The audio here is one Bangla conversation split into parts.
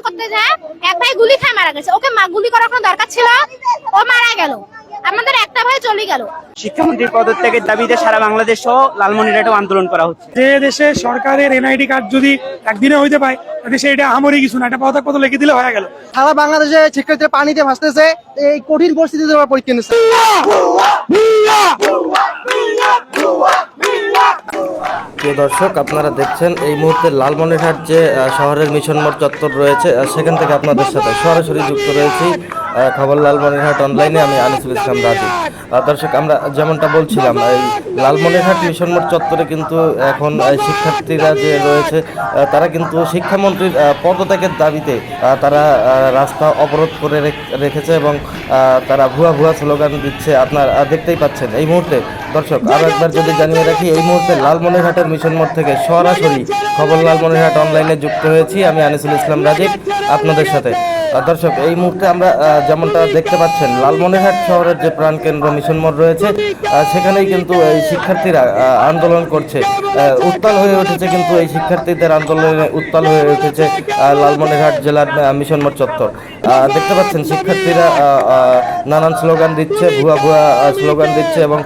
করতে যায় এক ভাই গুলি খেয়ে মারা গেছে। ওকে গুলি করার কোনো দরকার ছিল? ও মারা গেল, আমাদের একটা ভাই চলে গেল। শিক্ষামন্ত্রীর পদত্যাগের দাবিতে সারা বাংলাদেশ সহ লালমনিরহাটেও আন্দোলন করা হচ্ছে। যে দেশে সরকারের এনআইডি কার্ড যদি একদিনে হইতে পায়, দেশে এটা আমারই কিছু না, এটা পদত্যাগপত্র লিখে দিলে হয়ে গেল। সারা বাংলাদেশে শিক্ষার্থীরা পানিতে ভাসতেছে, এই কঠিন পরিস্থিতিতে ওরা পরীক্ষা নিচ্ছে। প্রিয় দর্শক, আপনারা দেখছেন এই মুহূর্তে লালমনিরহাট যে শহরের মিশন মোড় চত্বর রয়েছে, সেখান থেকে আপনাদের সাথে সরাসরি যুক্ত রয়েছি খবর লালমনিরহাট অনলাইনে। আমি আনিসুল ইসলাম রাজীব। দর্শক, আমরা যেমনটা বলছিলাম, এই লালমনিরহাট মিশন মোড় চত্বরে কিন্তু এখন শিক্ষার্থীরা যে রয়েছে তারা কিন্তু শিক্ষামন্ত্রীর পদত্যাগের দাবিতে তারা রাস্তা অবরোধ করে রেখেছে এবং তারা ভুয়া ভুয়া স্লোগান দিচ্ছে। আপনারা দেখতেই পাচ্ছেন এই মুহূর্তে। দর্শক, আরও একবার যদি জানিয়ে রাখি, এই মুহূর্তে লালমনিরহাটের মিশন মোড় থেকে সরাসরি খবর লালমনিরহাট অনলাইনে যুক্ত হয়েছি আমি আনিসুল ইসলাম রাজীব আপনাদের সাথে। দর্শক, এই মুহূর্তে আমরা যেমনটা দেখতে পাচ্ছেন, লালমনিরহাট শহরের যে প্রাণকেন্দ্র মিশন মোড় রয়েছে সেখানেই কিন্তু এই শিক্ষার্থীরা আন্দোলন করছে। উত্তাল হয়ে উঠেছে কিন্তু এই শিক্ষার্থীদের আন্দোলনে উত্তাল হয়ে উঠেছে লালমনিরহাট জেলার মিশন মোড় চত্বর। দেখতে পাচ্ছেন শিক্ষার্থীরা নানান স্লোগান দিচ্ছে, ভুয়া ভুয়া স্লোগান দিচ্ছে এবং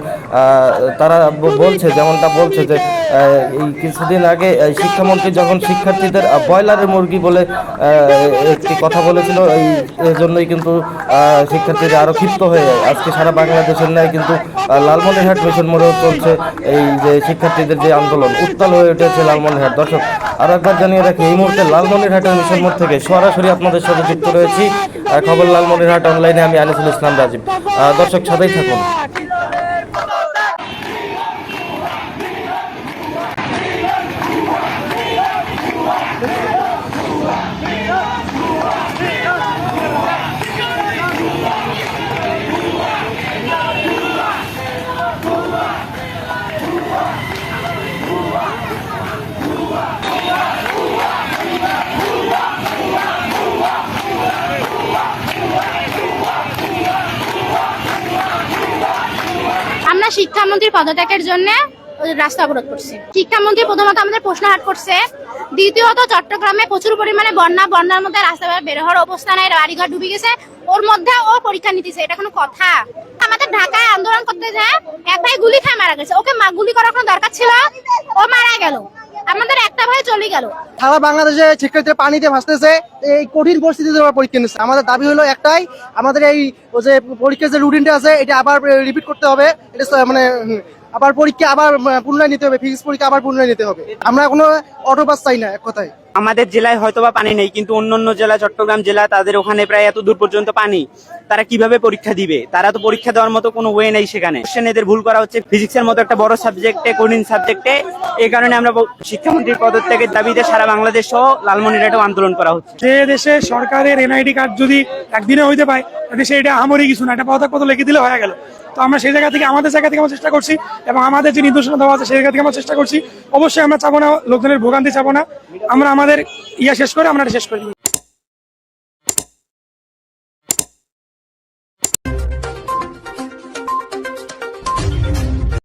তারা বলছে, যেমনটা বলছে যে এই কিছুদিন আগে শিক্ষামন্ত্রী যখন শিক্ষার্থীদের ব্রয়লারের মুরগি বলে একটি কথা বলেছিল, এই জন্যই কিন্তু শিক্ষার্থীরা আরও ক্ষিপ্ত হয়ে আজকে সারা বাংলাদেশের ন্যায় কিন্তু লালমনিরহাট মিশন মোড়েও চলছে এই যে শিক্ষার্থীদের যে আন্দোলন, উত্তাল হয়ে উঠেছে লালমনিরহাট। দর্শক, আরও একবার জানিয়ে রাখি, এই মুহূর্তে লালমনিরহাটের মিশন মোড় থেকে সরাসরি আপনাদের সাথে যুক্ত রয়েছি খবর লালমনিরহাট অনলাইনে আমি আনিসুল ইসলাম রাজীব। দর্শক, সাথেই থাকুন। আমরা শিক্ষামন্ত্রীর পদত্যাগের জন্য রাস্তা অবরোধ করছি। শিক্ষামন্ত্রী প্রথমত আমাদের প্রশ্ন হাট করছে, দ্বিতীয়ত চট্টগ্রামে প্রচুর পরিমাণে বন্যার মধ্যে রাস্তা বের হওয়ার অবস্থা নাই, বাড়িঘর ডুবে গেছে, ওর মধ্যে ও পরীক্ষা নিতেছে, এটা কোনো কথা? আমাদের ঢাকায় আন্দোলন করতে যায় এক ভাই গুলি খেয়ে মারা গেছে। ওকে গুলি করার কোনো দরকার ছিল? ও মারা গেল, আমাদের একটা ভাই চলে গেল। সারা বাংলাদেশে শিক্ষার্থীরা পানিতে ভাসতেছে, এই কঠিন পরিস্থিতিতে ওরা পরীক্ষা নিচ্ছে। আমাদের দাবি হলো একটাই, আমাদের এই যে পরীক্ষার যে রুটিনটা আছে এটা আবার রিপিট করতে হবে। এটা মানে আবার পরীক্ষা আবার পুনরায় নিতে হবে, ফিজিক্স পরীক্ষা আবার পুনরায় নিতে হবে। আমরা কোনো অটো পাস চাই না, এক কথায়। আমাদের জেলায় হয়তোবা পানি নেই, কিন্তু অন্যান্য জেলা, চট্টগ্রাম জেলা, তাদের ওখানে প্রায় এত দূর পর্যন্ত পানি। তারা কিভাবে পরীক্ষা দিবে? তারা তো পরীক্ষা দেওয়ার মতো কোনো ওয়ে নেই সেখানে। এদের ভুল করা হচ্ছে ফিজিক্সের মতো একটা বড় সাবজেক্টে, কঠিন সাবজেক্টে। এই কারণে আমরা শিক্ষামন্ত্রীর পদত্যাগের দাবিতে সারা বাংলাদেশ সহ লালমনিরহাটেও আন্দোলন করা হচ্ছে। যে দেশে সরকারের এনআইডি কার্ড যদি একদিনে হইতে পায়, দেশে এটা আমারই কিছু না, এটা পদত্যাগপত্র লিখে দিলে হয়ে গেল। তো আমরা সেই জায়গা থেকে আমাদের আমরা চেষ্টা করছি এবং আমাদের যে নির্দেশনা দেওয়া আছে সেই জায়গা থেকে আমরা চেষ্টা করছি। অবশ্যই আমরা চাবো না লোকজনের ভোগান্তি, চাবো না। আমরা আমাদের শেষ করে আমরা শেষ করে দিই।